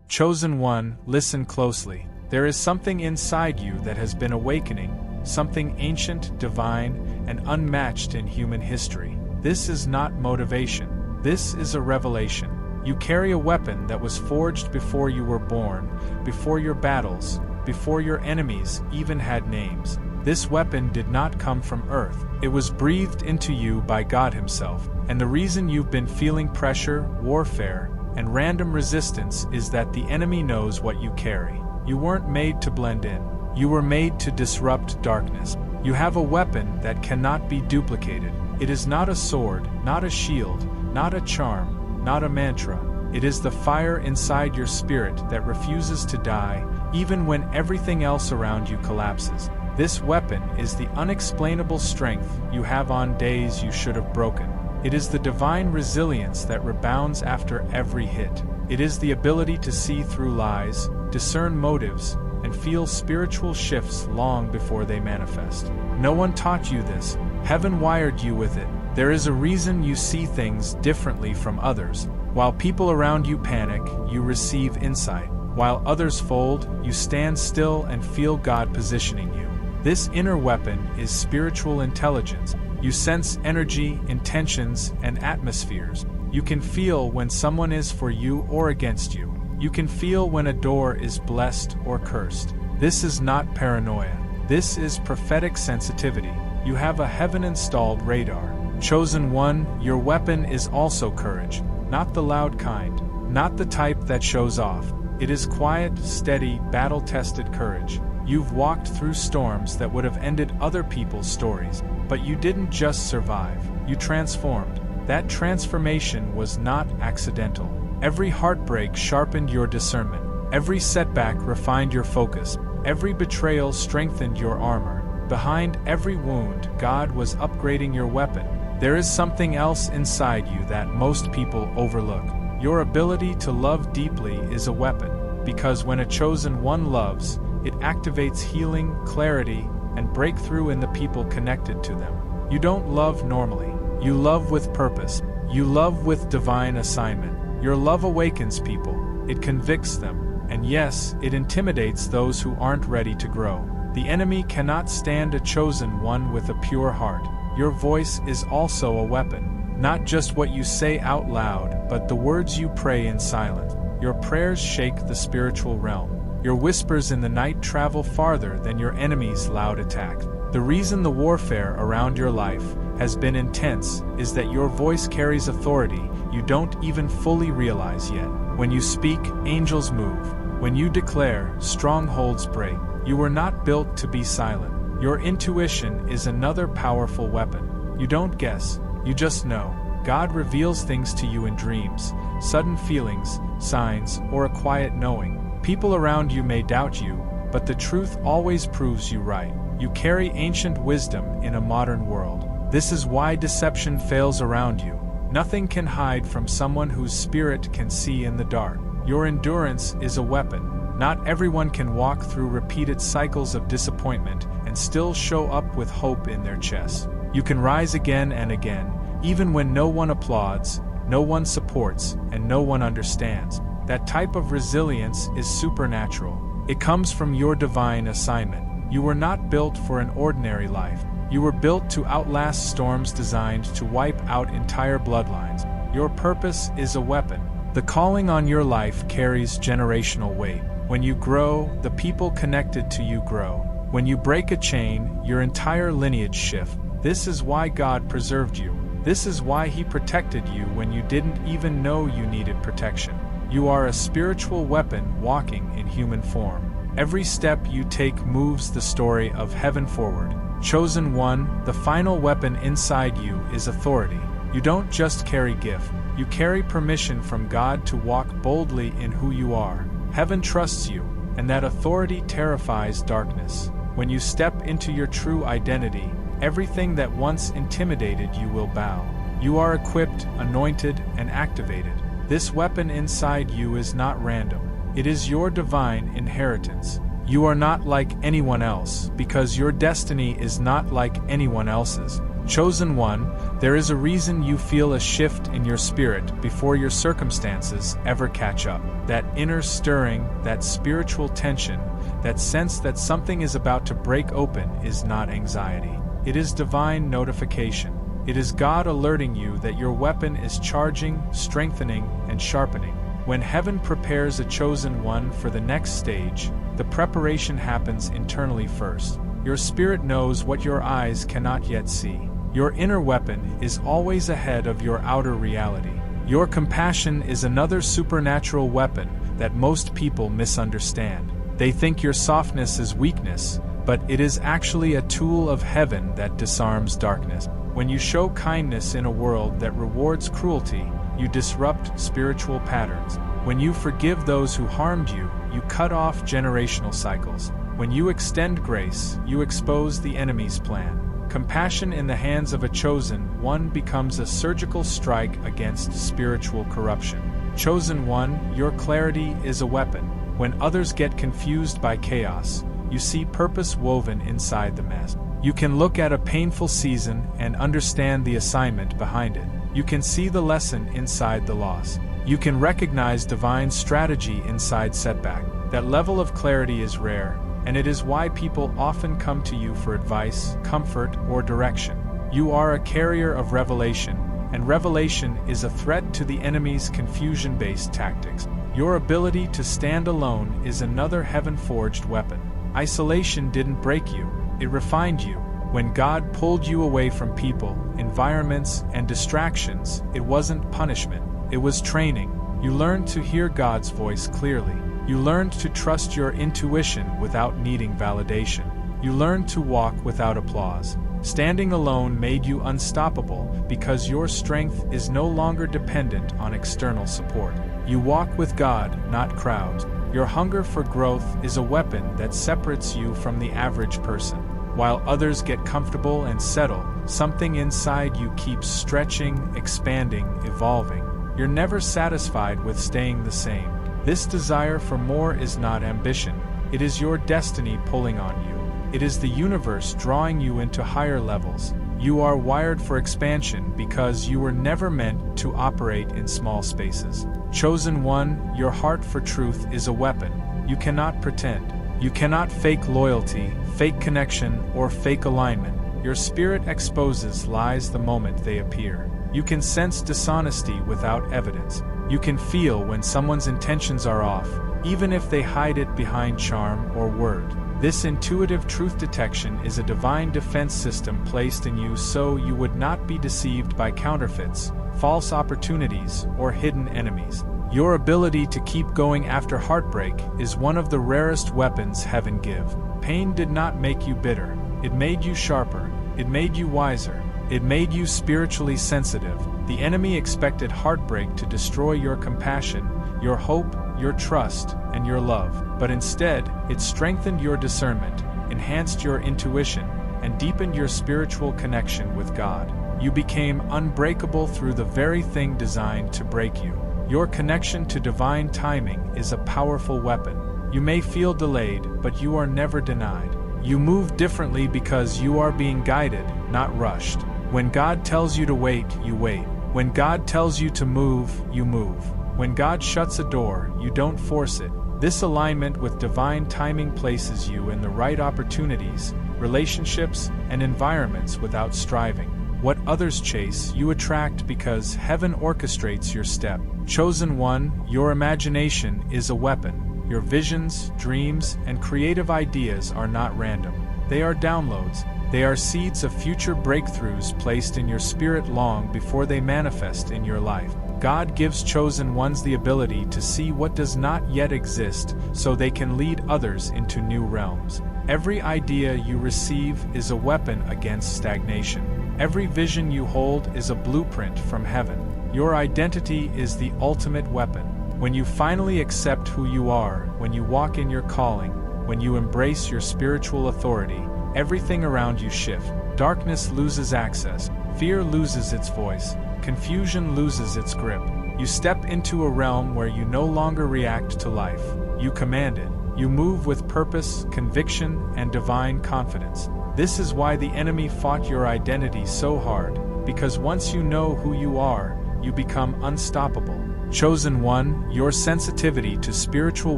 Chosen one, listen closely. There is something inside you that has been awakening, something ancient, divine, and unmatched in human history. This is not motivation. This is a revelation. You carry a weapon that was forged before you were born, before your battles, before your enemies even had names. This weapon did not come from Earth. It was breathed into you by God Himself. And the reason you've been feeling pressure, warfare, and random resistance is that the enemy knows what you carry. You weren't made to blend in. You were made to disrupt darkness. You have a weapon that cannot be duplicated. It is not a sword, not a shield, not a charm, not a mantra. It is the fire inside your spirit that refuses to die, even when everything else around you collapses. This weapon is the unexplainable strength you have on days you should have broken. It is the divine resilience that rebounds after every hit. It is the ability to see through lies, discern motives, and feel spiritual shifts long before they manifest. No one taught you this. Heaven wired you with it. There is a reason you see things differently from others. While people around you panic, you receive insight. While others fold, you stand still and feel God positioning you. This inner weapon is spiritual intelligence. You sense energy, intentions, and atmospheres. You can feel when someone is for you or against you. You can feel when a door is blessed or cursed. This is not paranoia. This is prophetic sensitivity. You have a heaven-installed radar. Chosen one, your weapon is also courage. Not the loud kind. Not the type that shows off. It is quiet, steady, battle-tested courage. You've walked through storms that would have ended other people's stories. But you didn't just survive. You transformed. That transformation was not accidental. Every heartbreak sharpened your discernment. Every setback refined your focus. Every betrayal strengthened your armor. Behind every wound, God was upgrading your weapon. There is something else inside you that most people overlook. Your ability to love deeply is a weapon, because when a chosen one loves, it activates healing, clarity, and breakthrough in the people connected to them. You don't love normally. You love with purpose. You love with divine assignment. Your love awakens people. It convicts them. And yes, it intimidates those who aren't ready to grow. The enemy cannot stand a chosen one with a pure heart. Your voice is also a weapon. Not just what you say out loud, but the words you pray in silence. Your prayers shake the spiritual realm. Your whispers in the night travel farther than your enemy's loud attack. The reason the warfare around your life has been intense is that your voice carries authority you don't even fully realize yet. When you speak, angels move. When you declare, strongholds break. You were not built to be silent. Your intuition is another powerful weapon. You don't guess, you just know. God reveals things to you in dreams, sudden feelings, signs, or a quiet knowing. People around you may doubt you, but the truth always proves you right. You carry ancient wisdom in a modern world. This is why deception fails around you. Nothing can hide from someone whose spirit can see in the dark. Your endurance is a weapon. Not everyone can walk through repeated cycles of disappointment and still show up with hope in their chest. You can rise again and again, even when no one applauds, no one supports, and no one understands. That type of resilience is supernatural. It comes from your divine assignment. You were not built for an ordinary life. You were built to outlast storms designed to wipe out entire bloodlines. Your purpose is a weapon. The calling on your life carries generational weight. When you grow, the people connected to you grow. When you break a chain, your entire lineage shifts. This is why God preserved you. This is why He protected you when you didn't even know you needed protection. You are a spiritual weapon walking in human form. Every step you take moves the story of heaven forward. Chosen one, the final weapon inside you is authority. You don't just carry gift. You carry permission from God to walk boldly in who you are. Heaven trusts you, and that authority terrifies darkness. When you step into your true identity, everything that once intimidated you will bow. You are equipped, anointed, and activated. This weapon inside you is not random. It is your divine inheritance. You are not like anyone else, because your destiny is not like anyone else's. Chosen one, there is a reason you feel a shift in your spirit before your circumstances ever catch up. That inner stirring, that spiritual tension, that sense that something is about to break open is not anxiety. It is divine notification. It is God alerting you that your weapon is charging, strengthening, and sharpening. When heaven prepares a chosen one for the next stage, the preparation happens internally first. Your spirit knows what your eyes cannot yet see. Your inner weapon is always ahead of your outer reality. Your compassion is another supernatural weapon that most people misunderstand. They think your softness is weakness, but it is actually a tool of heaven that disarms darkness. When you show kindness in a world that rewards cruelty, you disrupt spiritual patterns. When you forgive those who harmed you, you cut off generational cycles. When you extend grace, you expose the enemy's plan. Compassion in the hands of a chosen one becomes a surgical strike against spiritual corruption. Chosen one, your clarity is a weapon. When others get confused by chaos, you see purpose woven inside the mess. You can look at a painful season and understand the assignment behind it. You can see the lesson inside the loss. You can recognize divine strategy inside setback. That level of clarity is rare, and it is why people often come to you for advice, comfort, or direction. You are a carrier of revelation, and revelation is a threat to the enemy's confusion-based tactics. Your ability to stand alone is another heaven-forged weapon. Isolation didn't break you, it refined you. When God pulled you away from people, environments, and distractions, it wasn't punishment, it was training. You learned to hear God's voice clearly. You learned to trust your intuition without needing validation. You learned to walk without applause. Standing alone made you unstoppable because your strength is no longer dependent on external support. You walk with God, not crowds. Your hunger for growth is a weapon that separates you from the average person. While others get comfortable and settle, something inside you keeps stretching, expanding, evolving. You're never satisfied with staying the same. This desire for more is not ambition. It is your destiny pulling on you. It is the universe drawing you into higher levels. You are wired for expansion because you were never meant to operate in small spaces. Chosen one, your heart for truth is a weapon. You cannot pretend. You cannot fake loyalty, fake connection, or fake alignment. Your spirit exposes lies the moment they appear. You can sense dishonesty without evidence. You can feel when someone's intentions are off, even if they hide it behind charm or word. This intuitive truth detection is a divine defense system placed in you so you would not be deceived by counterfeits, false opportunities, or hidden enemies. Your ability to keep going after heartbreak is one of the rarest weapons heaven give. Pain did not make you bitter. It made you sharper. It made you wiser. It made you spiritually sensitive. The enemy expected heartbreak to destroy your compassion, your hope, your trust, and your love. But instead, it strengthened your discernment, enhanced your intuition, and deepened your spiritual connection with God. You became unbreakable through the very thing designed to break you. Your connection to divine timing is a powerful weapon. You may feel delayed, but you are never denied. You move differently because you are being guided, not rushed. When God tells you to wait, you wait. When God tells you to move, you move. When God shuts a door, you don't force it. This alignment with divine timing places you in the right opportunities, relationships, and environments without striving. What others chase, you attract because heaven orchestrates your step. Chosen one, your imagination is a weapon. Your visions, dreams, and creative ideas are not random. They are downloads. They are seeds of future breakthroughs placed in your spirit long before they manifest in your life. God gives chosen ones the ability to see what does not yet exist so they can lead others into new realms. Every idea you receive is a weapon against stagnation. Every vision you hold is a blueprint from heaven. Your identity is the ultimate weapon. When you finally accept who you are, when you walk in your calling, when you embrace your spiritual authority, everything around you shifts. Darkness loses access, fear loses its voice, confusion loses its grip. You step into a realm where you no longer react to life. You command it. You move with purpose, conviction, and divine confidence. This is why the enemy fought your identity so hard, because once you know who you are, you become unstoppable. Chosen one, your sensitivity to spiritual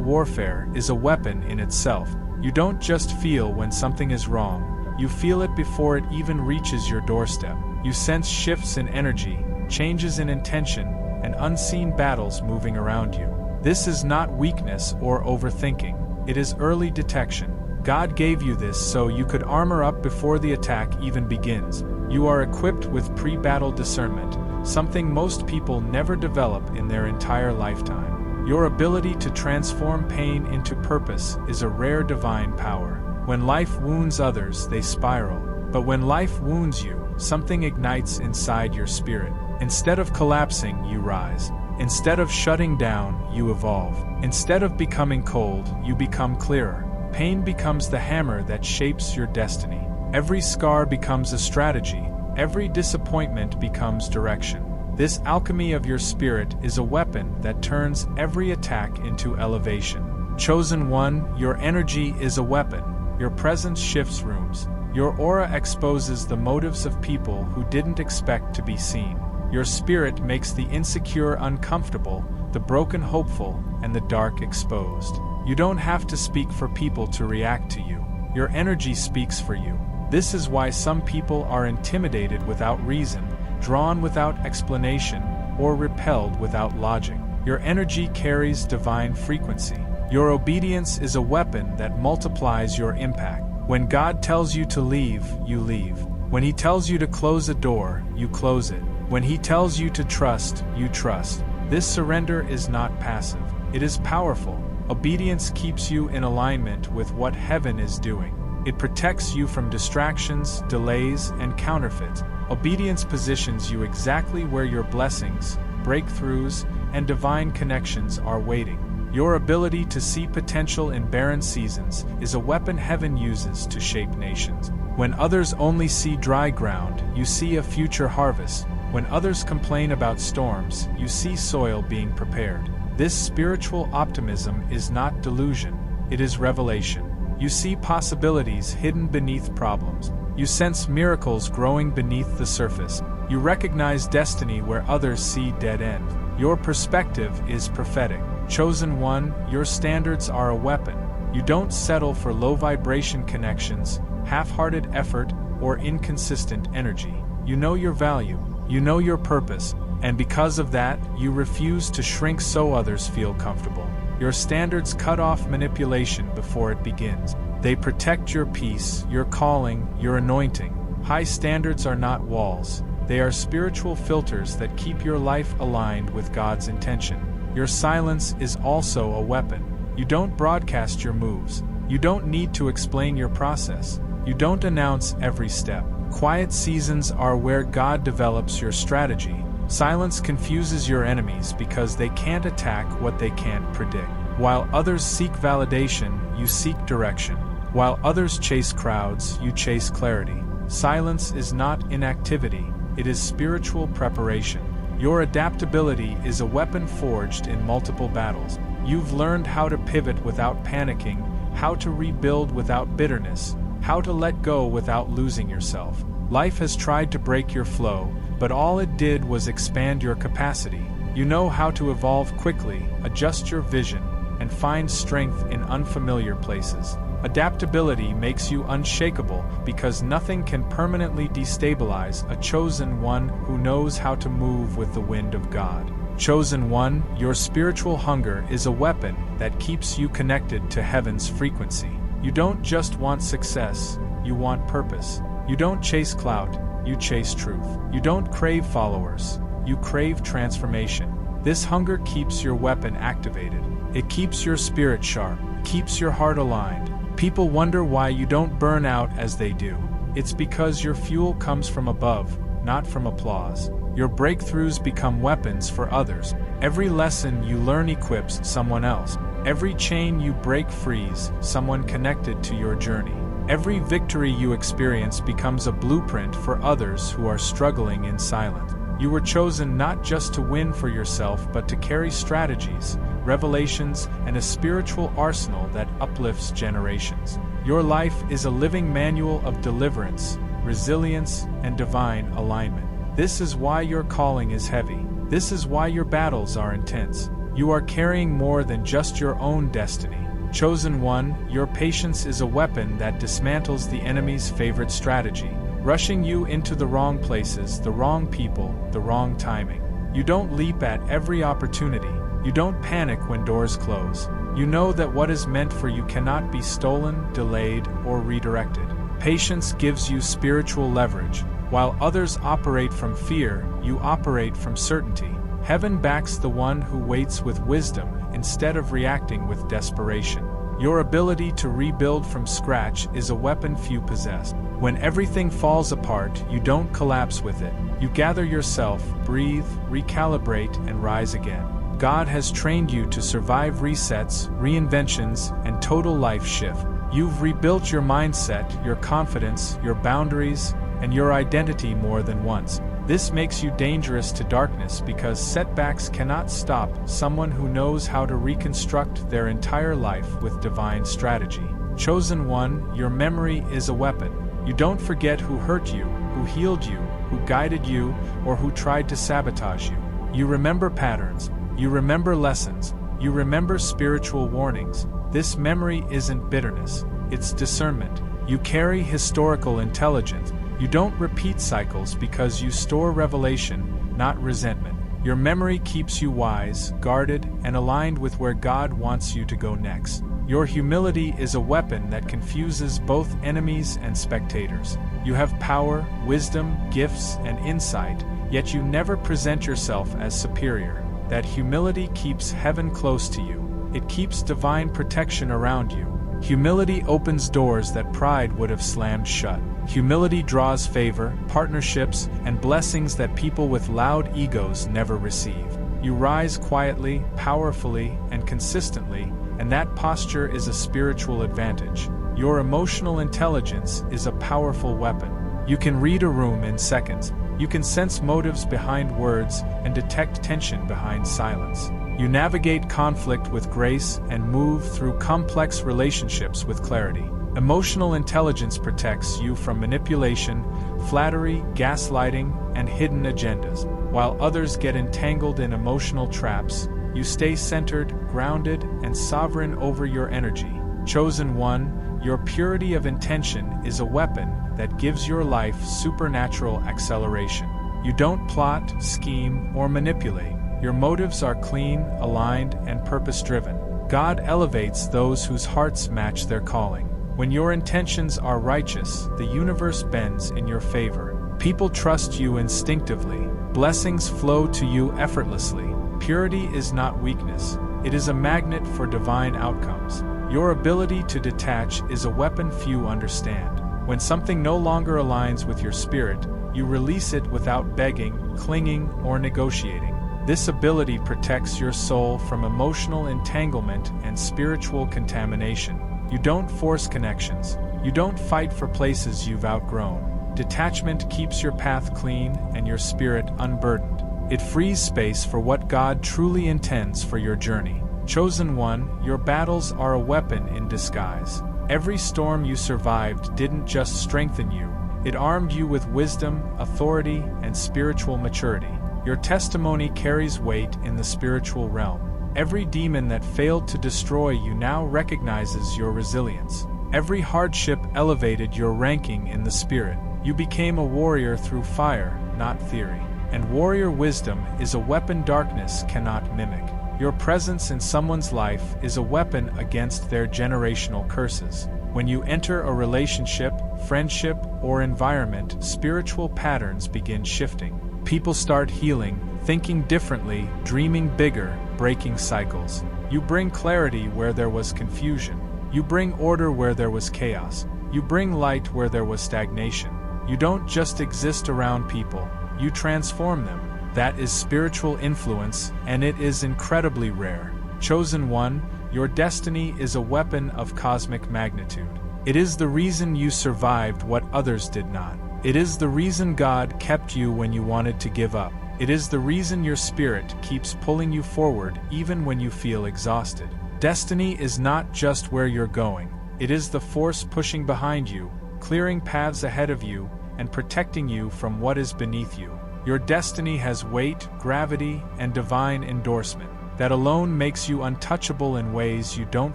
warfare is a weapon in itself. You don't just feel when something is wrong, you feel it before it even reaches your doorstep. You sense shifts in energy, changes in intention, and unseen battles moving around you. This is not weakness or overthinking, it is early detection. God gave you this so you could armor up before the attack even begins. You are equipped with pre-battle discernment, something most people never develop in their entire lifetime. Your ability to transform pain into purpose is a rare divine power. When life wounds others, they spiral. But when life wounds you, something ignites inside your spirit. Instead of collapsing, you rise. Instead of shutting down, you evolve. Instead of becoming cold, you become clearer. Pain becomes the hammer that shapes your destiny. Every scar becomes a strategy. Every disappointment becomes direction. This alchemy of your spirit is a weapon that turns every attack into elevation. Chosen one, your energy is a weapon. Your presence shifts rooms. Your aura exposes the motives of people who didn't expect to be seen. Your spirit makes the insecure uncomfortable, the broken hopeful, and the dark exposed. You don't have to speak for people to react to you. Your energy speaks for you. This is why some people are intimidated without reason, drawn without explanation, or repelled without logic. Your energy carries divine frequency. Your obedience is a weapon that multiplies your impact. When God tells you to leave, you leave. When He tells you to close a door, you close it. When He tells you to trust, you trust. This surrender is not passive. It is powerful. Obedience keeps you in alignment with what heaven is doing. It protects you from distractions, delays, and counterfeits. Obedience positions you exactly where your blessings, breakthroughs, and divine connections are waiting. Your ability to see potential in barren seasons is a weapon heaven uses to shape nations. When others only see dry ground, you see a future harvest. When others complain about storms, you see soil being prepared. This spiritual optimism is not delusion, it is revelation. You see possibilities hidden beneath problems. You sense miracles growing beneath the surface. You recognize destiny where others see dead end. Your perspective is prophetic. Chosen one, your standards are a weapon. You don't settle for low-vibration connections, half-hearted effort, or inconsistent energy. You know your value, you know your purpose, and because of that, you refuse to shrink so others feel comfortable. Your standards cut off manipulation before it begins. They protect your peace, your calling, your anointing. High standards are not walls. They are spiritual filters that keep your life aligned with God's intention. Your silence is also a weapon. You don't broadcast your moves. You don't need to explain your process. You don't announce every step. Quiet seasons are where God develops your strategy. Silence confuses your enemies because they can't attack what they can't predict. While others seek validation, you seek direction. While others chase crowds, you chase clarity. Silence is not inactivity, it is spiritual preparation. Your adaptability is a weapon forged in multiple battles. You've learned how to pivot without panicking, how to rebuild without bitterness, how to let go without losing yourself. Life has tried to break your flow, but all it did was expand your capacity. You know how to evolve quickly, adjust your vision, and find strength in unfamiliar places. Adaptability makes you unshakable because nothing can permanently destabilize a chosen one who knows how to move with the wind of God. Chosen one, your spiritual hunger is a weapon that keeps you connected to heaven's frequency. You don't just want success, you want purpose. You don't chase clout, you chase truth. You don't crave followers, you crave transformation. This hunger keeps your weapon activated. It keeps your spirit sharp, keeps your heart aligned. People wonder why you don't burn out as they do. It's because your fuel comes from above, not from applause. Your breakthroughs become weapons for others. Every lesson you learn equips someone else. Every chain you break frees someone connected to your journey. Every victory you experience becomes a blueprint for others who are struggling in silence. You were chosen not just to win for yourself but to carry strategies, revelations, and a spiritual arsenal that uplifts generations. Your life is a living manual of deliverance, resilience, and divine alignment. This is why your calling is heavy. This is why your battles are intense. You are carrying more than just your own destiny. Chosen one, your patience is a weapon that dismantles the enemy's favorite strategy, rushing you into the wrong places, the wrong people, the wrong timing. You don't leap at every opportunity. You don't panic when doors close. You know that what is meant for you cannot be stolen, delayed, or redirected. Patience gives you spiritual leverage. While others operate from fear, you operate from certainty. Heaven backs the one who waits with wisdom instead of reacting with desperation. Your ability to rebuild from scratch is a weapon few possess. When everything falls apart, you don't collapse with it. You gather yourself, breathe, recalibrate, and rise again. God has trained you to survive resets, reinventions, and total life shift. You've rebuilt your mindset, your confidence, your boundaries, and your identity more than once. This makes you dangerous to darkness because setbacks cannot stop someone who knows how to reconstruct their entire life with divine strategy. Chosen one, your memory is a weapon. You don't forget who hurt you, who healed you, who guided you, or who tried to sabotage you. You remember patterns. You remember lessons. You remember spiritual warnings. This memory isn't bitterness, it's discernment. You carry historical intelligence. You don't repeat cycles because you store revelation, not resentment. Your memory keeps you wise, guarded, and aligned with where God wants you to go next. Your humility is a weapon that confuses both enemies and spectators. You have power, wisdom, gifts, and insight, yet you never present yourself as superior. That humility keeps heaven close to you. It keeps divine protection around you. Humility opens doors that pride would have slammed shut. Humility draws favor, partnerships, and blessings that people with loud egos never receive. You rise quietly, powerfully, and consistently, and that posture is a spiritual advantage. Your emotional intelligence is a powerful weapon. You can read a room in seconds. You can sense motives behind words and detect tension behind silence. You navigate conflict with grace and move through complex relationships with clarity. Emotional intelligence protects you from manipulation, flattery, gaslighting, and hidden agendas. While others get entangled in emotional traps, you stay centered, grounded, and sovereign over your energy. Chosen one, your purity of intention is a weapon that gives your life supernatural acceleration. You don't plot, scheme, or manipulate. Your motives are clean, aligned, and purpose-driven. God elevates those whose hearts match their calling. When your intentions are righteous, the universe bends in your favor. People trust you instinctively. Blessings flow to you effortlessly. Purity is not weakness. It is a magnet for divine outcomes. Your ability to detach is a weapon few understand. When something no longer aligns with your spirit, you release it without begging, clinging, or negotiating. This ability protects your soul from emotional entanglement and spiritual contamination. You don't force connections. You don't fight for places you've outgrown. Detachment keeps your path clean and your spirit unburdened. It frees space for what God truly intends for your journey. Chosen one, your battles are a weapon in disguise. Every storm you survived didn't just strengthen you, it armed you with wisdom, authority, and spiritual maturity. Your testimony carries weight in the spiritual realm. Every demon that failed to destroy you now recognizes your resilience. Every hardship elevated your ranking in the spirit. You became a warrior through fire, not theory. And warrior wisdom is a weapon darkness cannot mimic. Your presence in someone's life is a weapon against their generational curses. When you enter a relationship, friendship, or environment, spiritual patterns begin shifting. People start healing, thinking differently, dreaming bigger, breaking cycles. You bring clarity where there was confusion. You bring order where there was chaos. You bring light where there was stagnation. You don't just exist around people, you transform them. That is spiritual influence, and it is incredibly rare. Chosen one, your destiny is a weapon of cosmic magnitude. It is the reason you survived what others did not. It is the reason God kept you when you wanted to give up. It is the reason your spirit keeps pulling you forward even when you feel exhausted. Destiny is not just where you're going, It is the force pushing behind you, clearing paths ahead of you, and protecting you from what is beneath you. Your destiny has weight, gravity, and divine endorsement. That alone makes you untouchable in ways you don't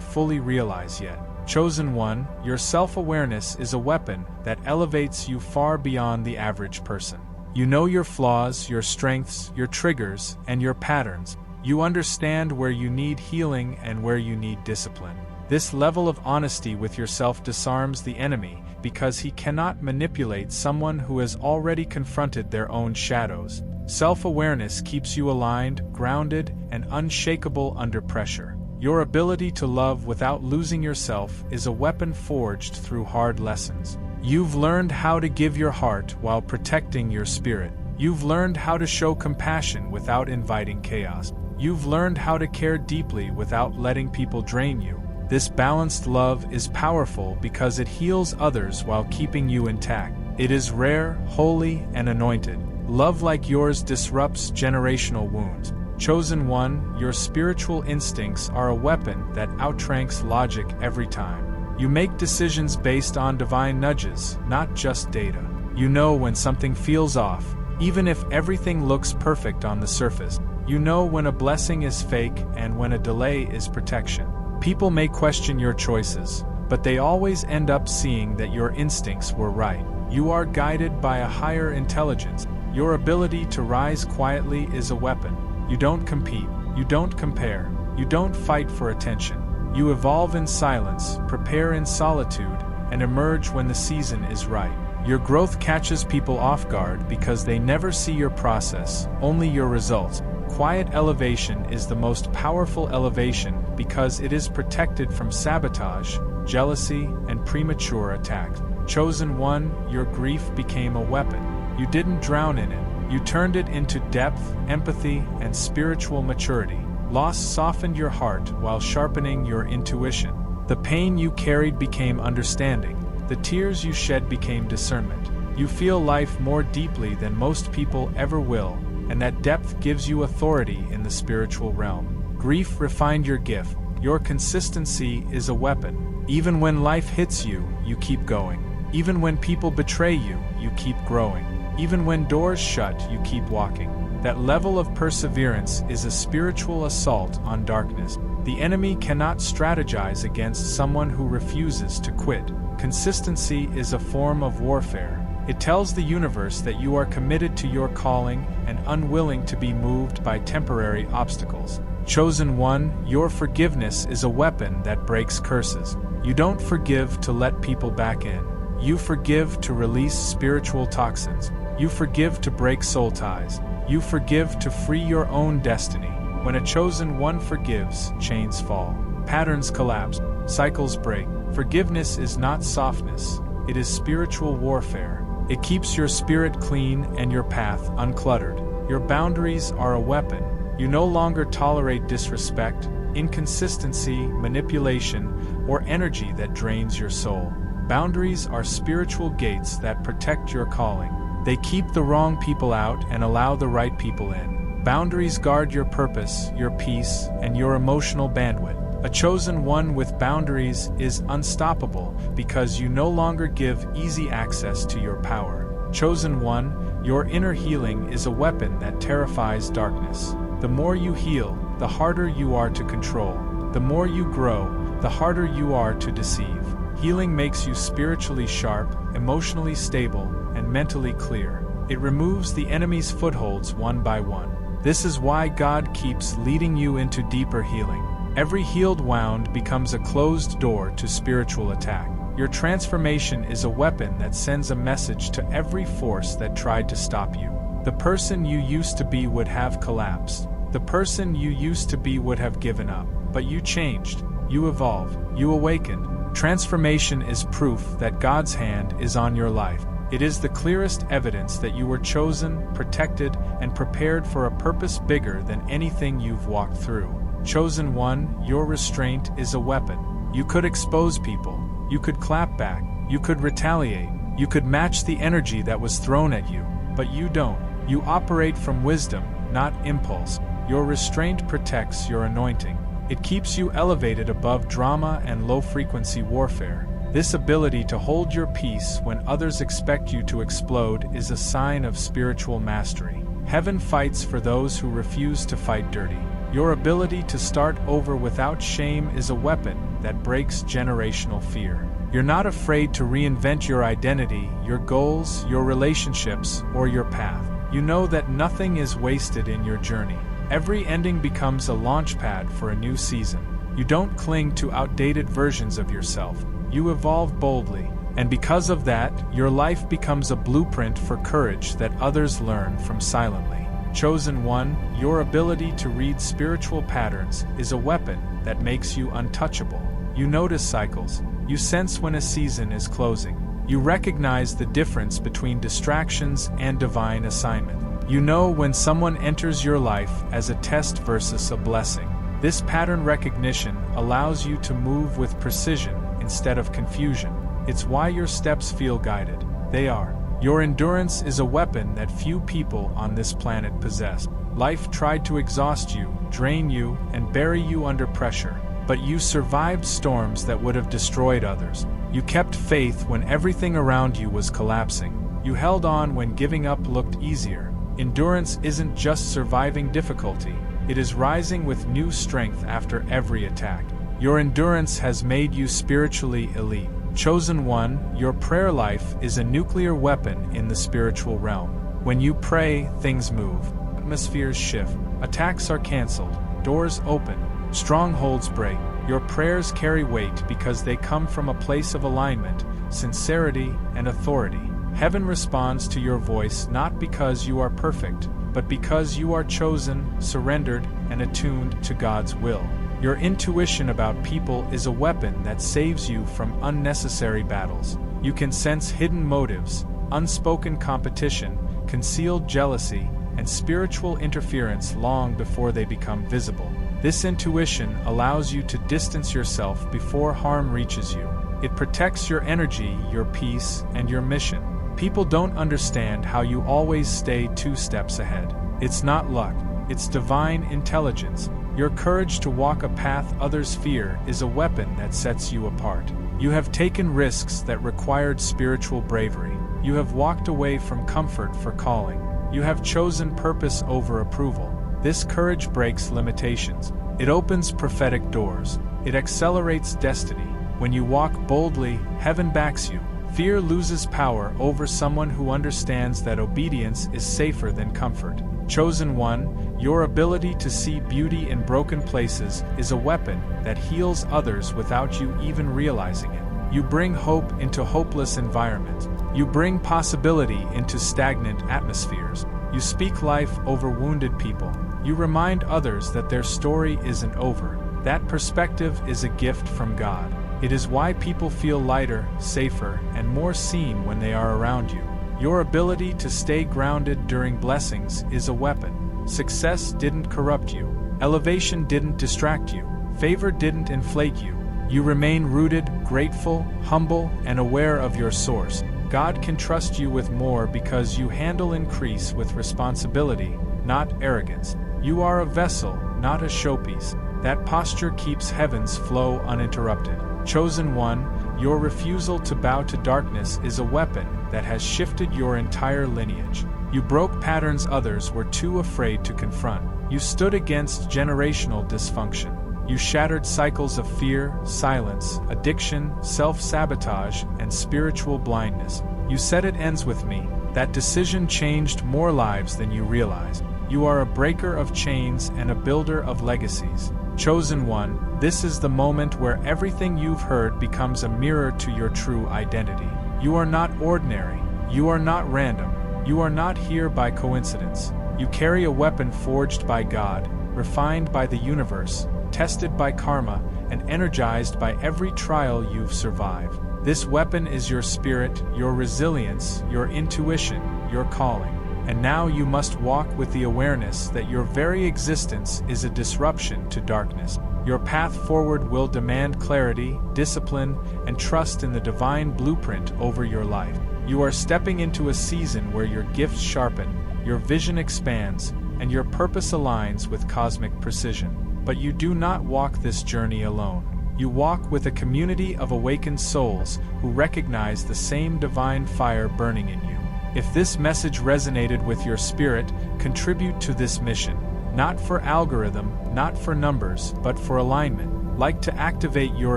fully realize yet. Chosen one, your self-awareness is a weapon that elevates you far beyond the average person. You know your flaws, your strengths, your triggers, and your patterns. You understand where you need healing and where you need discipline. This level of honesty with yourself disarms the enemy because he cannot manipulate someone who has already confronted their own shadows. Self-awareness keeps you aligned, grounded, and unshakable under pressure. Your ability to love without losing yourself is a weapon forged through hard lessons. You've learned how to give your heart while protecting your spirit. You've learned how to show compassion without inviting chaos. You've learned how to care deeply without letting people drain you. This balanced love is powerful because it heals others while keeping you intact. It is rare, holy, and anointed. Love like yours disrupts generational wounds. Chosen one, your spiritual instincts are a weapon that outranks logic every time. You make decisions based on divine nudges, not just data. You know when something feels off, even if everything looks perfect on the surface. You know when a blessing is fake and when a delay is protection. People may question your choices, but they always end up seeing that your instincts were right. You are guided by a higher intelligence. Your ability to rise quietly is a weapon. You don't compete, you don't compare, you don't fight for attention. You evolve in silence, prepare in solitude, and emerge when the season is right. Your growth catches people off guard because they never see your process, only your results. Quiet elevation is the most powerful elevation because it is protected from sabotage, jealousy, and premature attacks. Chosen one, your grief became a weapon. You didn't drown in it. You turned it into depth, empathy, and spiritual maturity. Loss softened your heart while sharpening your intuition. The pain you carried became understanding. The tears you shed became discernment. You feel life more deeply than most people ever will, and that depth gives you authority in the spiritual realm. Grief refined your gift. Your consistency is a weapon. Even when life hits you, you keep going. Even when people betray you, you keep growing. Even when doors shut, you keep walking. That level of perseverance is a spiritual assault on darkness. The enemy cannot strategize against someone who refuses to quit. Consistency is a form of warfare. It tells the universe that you are committed to your calling and unwilling to be moved by temporary obstacles. Chosen one, your forgiveness is a weapon that breaks curses. You don't forgive to let people back in. You forgive to release spiritual toxins. You forgive to break soul ties. You forgive to free your own destiny. When a chosen one forgives, chains fall. Patterns collapse. Cycles break. Forgiveness is not softness. It is spiritual warfare. It keeps your spirit clean and your path uncluttered. Your boundaries are a weapon. You no longer tolerate disrespect, inconsistency, manipulation, or energy that drains your soul. Boundaries are spiritual gates that protect your calling. They keep the wrong people out and allow the right people in. Boundaries guard your purpose, your peace, and your emotional bandwidth. A chosen one with boundaries is unstoppable because you no longer give easy access to your power. Chosen one, your inner healing is a weapon that terrifies darkness. The more you heal, the harder you are to control. The more you grow, the harder you are to deceive. Healing makes you spiritually sharp, emotionally stable, and mentally clear. It removes the enemy's footholds one by one. This is why God keeps leading you into deeper healing. Every healed wound becomes a closed door to spiritual attack. Your transformation is a weapon that sends a message to every force that tried to stop you. The person you used to be would have collapsed. The person you used to be would have given up. But you changed. You evolved. You awakened. Transformation is proof that God's hand is on your life. It is the clearest evidence that you were chosen, protected, and prepared for a purpose bigger than anything you've walked through. Chosen one, your restraint is a weapon. You could expose people. You could clap back. You could retaliate. You could match the energy that was thrown at you. But you don't. You operate from wisdom, not impulse. Your restraint protects your anointing. It keeps you elevated above drama and low-frequency warfare. This ability to hold your peace when others expect you to explode is a sign of spiritual mastery. Heaven fights for those who refuse to fight dirty. Your ability to start over without shame is a weapon that breaks generational fear. You're not afraid to reinvent your identity, your goals, your relationships, or your path. You know that nothing is wasted in your journey. Every ending becomes a launchpad for a new season. You don't cling to outdated versions of yourself. You evolve boldly, and because of that, your life becomes a blueprint for courage that others learn from silently. Chosen one, your ability to read spiritual patterns is a weapon that makes you untouchable. You notice cycles. You sense when a season is closing. You recognize the difference between distractions and divine assignment. You know when someone enters your life as a test versus a blessing. This pattern recognition allows you to move with precision instead of confusion. It's why your steps feel guided. They are. Your endurance is a weapon that few people on this planet possess. Life tried to exhaust you, drain you, and bury you under pressure. But you survived storms that would have destroyed others. You kept faith when everything around you was collapsing. You held on when giving up looked easier. Endurance isn't just surviving difficulty, it is rising with new strength after every attack. Your endurance has made you spiritually elite. Chosen one, your prayer life is a nuclear weapon in the spiritual realm. When you pray, things move. Atmospheres shift. Attacks are canceled. Doors open. Strongholds break. Your prayers carry weight because they come from a place of alignment, sincerity, and authority. Heaven responds to your voice not because you are perfect, but because you are chosen, surrendered, and attuned to God's will. Your intuition about people is a weapon that saves you from unnecessary battles. You can sense hidden motives, unspoken competition, concealed jealousy, and spiritual interference long before they become visible. This intuition allows you to distance yourself before harm reaches you. It protects your energy, your peace, and your mission. People don't understand how you always stay 2 steps ahead. It's not luck, it's divine intelligence. Your courage to walk a path others fear is a weapon that sets you apart. You have taken risks that required spiritual bravery. You have walked away from comfort for calling. You have chosen purpose over approval. This courage breaks limitations. It opens prophetic doors. It accelerates destiny. When you walk boldly, heaven backs you. Fear loses power over someone who understands that obedience is safer than comfort. Chosen one, your ability to see beauty in broken places is a weapon that heals others without you even realizing it. You bring hope into hopeless environments. You bring possibility into stagnant atmospheres. You speak life over wounded people. You remind others that their story isn't over. That perspective is a gift from God. It is why people feel lighter, safer, and more seen when they are around you. Your ability to stay grounded during blessings is a weapon. Success didn't corrupt you. Elevation didn't distract you. Favor didn't inflate you. You remain rooted, grateful, humble, and aware of your source. God can trust you with more because you handle increase with responsibility, not arrogance. You are a vessel, not a showpiece. That posture keeps heaven's flow uninterrupted. Chosen one, your refusal to bow to darkness is a weapon that has shifted your entire lineage. You broke patterns others were too afraid to confront. You stood against generational dysfunction. You shattered cycles of fear, silence, addiction, self-sabotage, and spiritual blindness. You said it ends with me. That decision changed more lives than you realized. You are a breaker of chains and a builder of legacies. Chosen one, this is the moment where everything you've heard becomes a mirror to your true identity. You are not ordinary. You are not random. You are not here by coincidence. You carry a weapon forged by God, refined by the universe, tested by karma, and energized by every trial you've survived. This weapon is your spirit, your resilience, your intuition, your calling. And now you must walk with the awareness that your very existence is a disruption to darkness. Your path forward will demand clarity, discipline, and trust in the divine blueprint over your life. You are stepping into a season where your gifts sharpen, your vision expands, and your purpose aligns with cosmic precision. But you do not walk this journey alone. You walk with a community of awakened souls who recognize the same divine fire burning in you. If this message resonated with your spirit, contribute to this mission. Not for algorithm, not for numbers, but for alignment. Like to activate your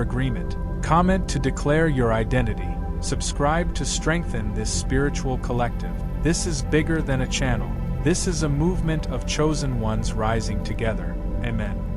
agreement. Comment to declare your identity. Subscribe to strengthen this spiritual collective. This is bigger than a channel. This is a movement of chosen ones rising together. Amen.